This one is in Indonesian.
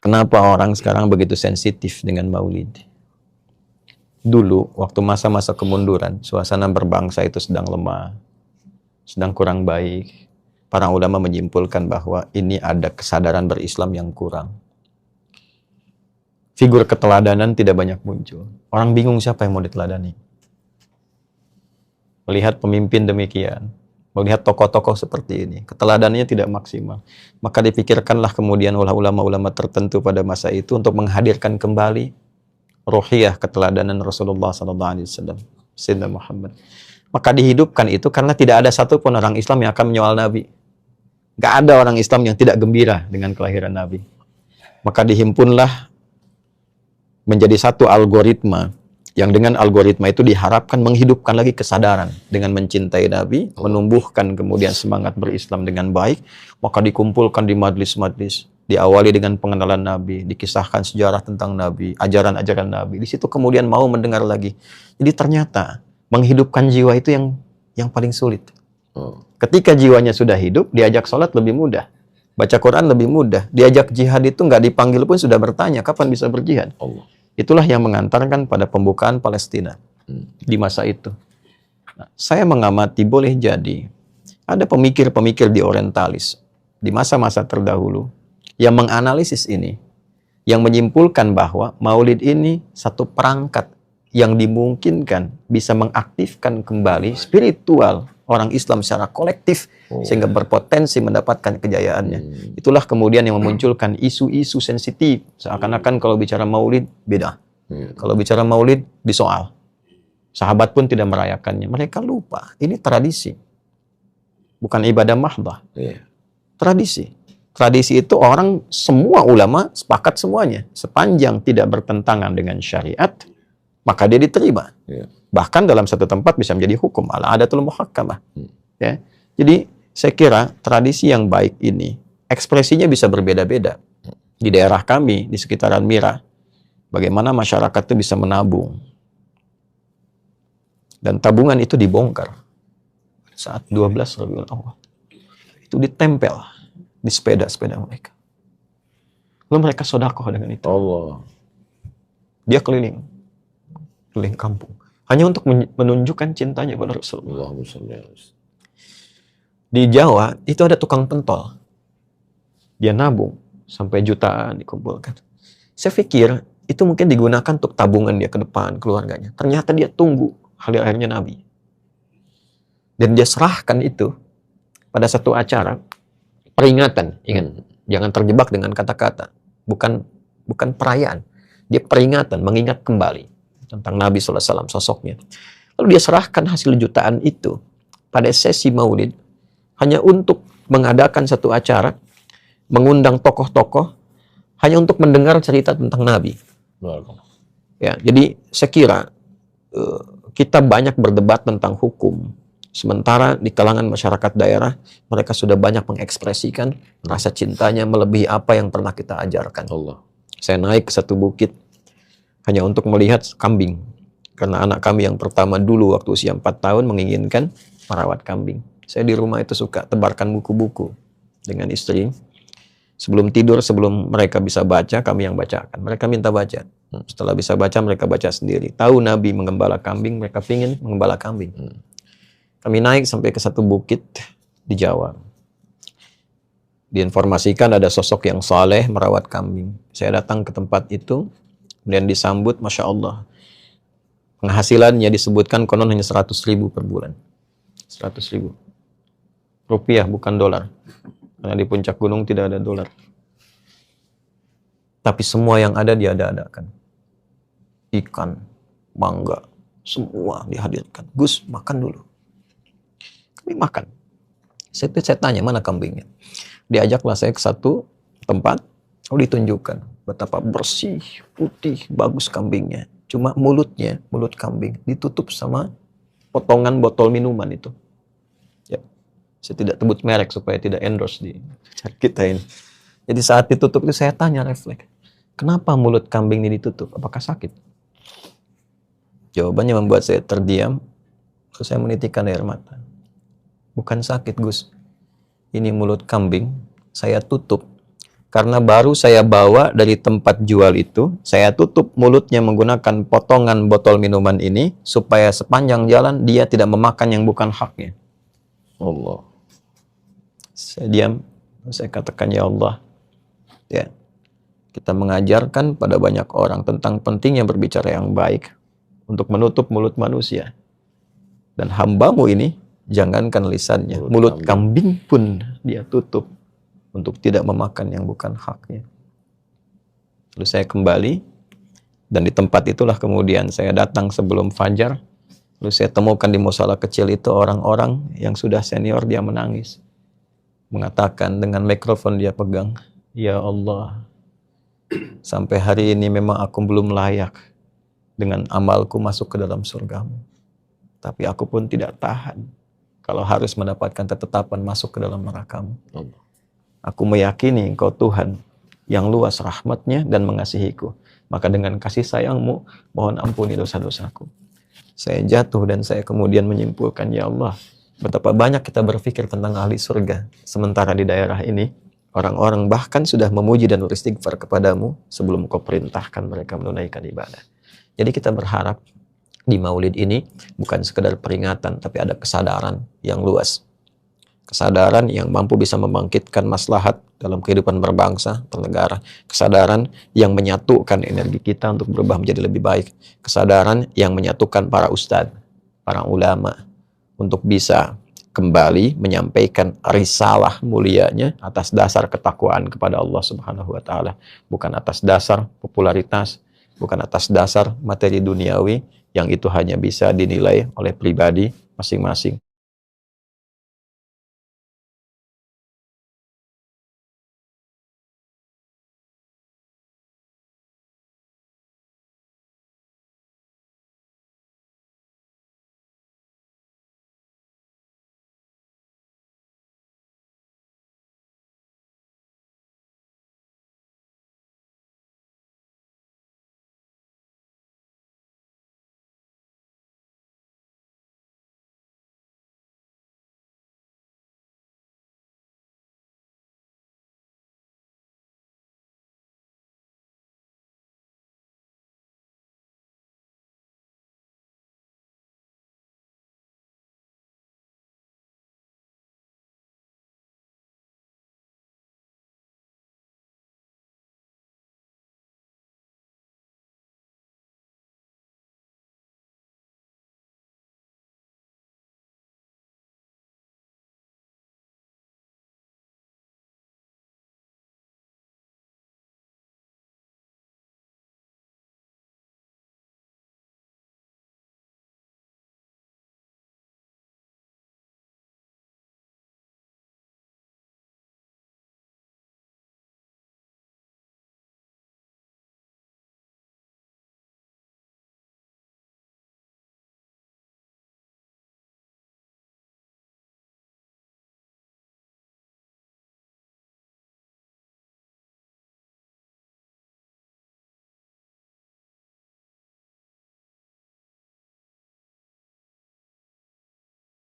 Kenapa orang sekarang begitu sensitif dengan maulid? Dulu, waktu masa-masa kemunduran, suasana berbangsa itu sedang lemah, sedang kurang baik. Para ulama menyimpulkan bahwa ini ada kesadaran berislam yang kurang. Figur keteladanan tidak banyak muncul. Orang bingung siapa yang mau diteladani. Melihat pemimpin demikian, melihat tokoh-tokoh seperti ini, keteladanannya tidak maksimal. Maka dipikirkanlah kemudian oleh ulama-ulama tertentu pada masa itu untuk menghadirkan kembali ruhiyah keteladanan Rasulullah SAW, Sayyidina Muhammad. Maka dihidupkan itu karena tidak ada satupun orang Islam yang akan menyoal Nabi. Gak ada orang Islam yang tidak gembira dengan kelahiran Nabi. Maka dihimpunlah menjadi satu algoritma, yang dengan algoritma itu diharapkan menghidupkan lagi kesadaran dengan mencintai Nabi, menumbuhkan kemudian semangat berislam dengan baik. Maka dikumpulkan di majlis-majlis, diawali dengan pengenalan Nabi, dikisahkan sejarah tentang Nabi, ajaran-ajaran Nabi. Di situ kemudian mau mendengar lagi. Jadi ternyata menghidupkan jiwa itu yang paling sulit. Ketika jiwanya sudah hidup, diajak sholat lebih mudah, baca Quran lebih mudah, diajak jihad itu nggak dipanggil pun sudah bertanya kapan bisa berjihad. Itulah yang mengantarkan pada pembukaan Palestina di masa itu. Nah, saya mengamati boleh jadi ada pemikir-pemikir di orientalis di masa-masa terdahulu yang menganalisis ini, yang menyimpulkan bahwa maulid ini satu perangkat yang dimungkinkan bisa mengaktifkan kembali spiritual orang Islam secara kolektif sehingga berpotensi mendapatkan kejayaannya. Itulah kemudian yang memunculkan isu-isu sensitif. Seakan-akan kalau bicara maulid beda. Kalau bicara maulid disoal. Sahabat pun tidak merayakannya. Mereka lupa. Ini tradisi. Bukan ibadah mahdah. Tradisi. Tradisi itu orang, semua ulama sepakat semuanya. Sepanjang tidak bertentangan dengan syariat, maka dia diterima. Bahkan dalam satu tempat bisa menjadi hukum. Al-adatul muhakkamah. Ya. Jadi saya kira tradisi yang baik ini, ekspresinya bisa berbeda-beda. Di daerah kami, di sekitaran Mira, bagaimana masyarakat itu bisa menabung. Dan tabungan itu dibongkar. Saat 12 Rabiul Awal. Itu ditempel di sepeda-sepeda mereka. Lalu mereka sedekah dengan itu. Dia keliling kampung. Hanya untuk menunjukkan cintanya pada Rasulullah. Di Jawa, itu ada tukang pentol. Dia nabung, sampai jutaan dikumpulkan. Saya pikir, itu mungkin digunakan untuk tabungan dia ke depan, keluarganya. Ternyata dia tunggu hari akhirnya Nabi. Dan dia serahkan itu pada satu acara, peringatan. Ingat, jangan terjebak dengan kata-kata. Bukan perayaan. Dia peringatan, mengingat kembali tentang Nabi SAW, sosoknya. Lalu dia serahkan hasil jutaan itu pada sesi maulid hanya untuk mengadakan satu acara, mengundang tokoh-tokoh, hanya untuk mendengar cerita tentang Nabi. Ya, jadi saya kira kita banyak berdebat tentang hukum, sementara di kalangan masyarakat daerah mereka sudah banyak mengekspresikan rasa cintanya melebihi apa yang pernah kita ajarkan. Saya naik ke satu bukit hanya untuk melihat kambing. Karena anak kami yang pertama dulu waktu usia 4 tahun menginginkan merawat kambing. Saya di rumah itu suka tebarkan buku-buku dengan istri. Sebelum tidur, sebelum mereka bisa baca, kami yang bacakan. Mereka minta baca. Setelah bisa baca, mereka baca sendiri. Tahu Nabi mengembala kambing, mereka ingin mengembala kambing. Kami naik sampai ke satu bukit di Jawa. Diinformasikan ada sosok yang saleh merawat kambing. Saya datang ke tempat itu, kemudian disambut, Masya Allah. Penghasilannya disebutkan konon hanya 100.000 per bulan. 100.000. Rupiah, bukan dolar. Karena di puncak gunung tidak ada dolar. Tapi semua yang ada diada-adakan. Ikan, mangga, semua dihadirkan. Gus, makan dulu. Kami makan. Saya tanya, mana kambingnya? Diajaklah saya ke satu tempat, lalu ditunjukkan betapa bersih, putih, bagus kambingnya. Cuma mulutnya, mulut kambing, ditutup sama potongan botol minuman itu. Ya. Saya tidak sebut merek supaya tidak endorse di kita ini. Jadi saat ditutup itu saya tanya refleks, kenapa mulut kambing ini ditutup? Apakah sakit? Jawabannya membuat saya terdiam. Terus saya menitikan air mata. Bukan sakit, Gus. Ini mulut kambing, saya tutup karena baru saya bawa dari tempat jual itu, saya tutup mulutnya menggunakan potongan botol minuman ini, supaya sepanjang jalan dia tidak memakan yang bukan haknya. Allah. Saya diam, saya katakan, ya Allah, ya, kita mengajarkan pada banyak orang tentang pentingnya berbicara yang baik untuk menutup mulut manusia. Dan hambamu ini, jangankan lisannya, mulut kambing pun dia tutup untuk tidak memakan yang bukan haknya. Lalu saya kembali, dan di tempat itulah kemudian saya datang sebelum fajar. Lalu saya temukan di musala kecil itu orang-orang yang sudah senior, dia menangis. Mengatakan dengan mikrofon dia pegang, ya Allah, sampai hari ini memang aku belum layak dengan amalku masuk ke dalam surgamu. Tapi aku pun tidak tahan kalau harus mendapatkan ketetapan masuk ke dalam nerakamu. Aku meyakini Engkau Tuhan yang luas rahmatnya dan mengasihiku. Maka dengan kasih sayangmu, mohon ampuni dosa-dosaku. Saya jatuh dan saya kemudian menyimpulkan, ya Allah, betapa banyak kita berpikir tentang ahli surga. Sementara di daerah ini, orang-orang bahkan sudah memuji dan beristighfar kepadamu sebelum Kau perintahkan mereka menunaikan ibadah. Jadi kita berharap di Maulid ini bukan sekedar peringatan, tapi ada kesadaran yang luas. Kesadaran yang mampu bisa membangkitkan maslahat dalam kehidupan berbangsa, bernegara. Kesadaran yang menyatukan energi kita untuk berubah menjadi lebih baik. Kesadaran yang menyatukan para ustadz, para ulama, untuk bisa kembali menyampaikan risalah mulianya atas dasar ketakwaan kepada Allah Subhanahu wa Ta'ala. Bukan atas dasar popularitas, bukan atas dasar materi duniawi yang itu hanya bisa dinilai oleh pribadi masing-masing.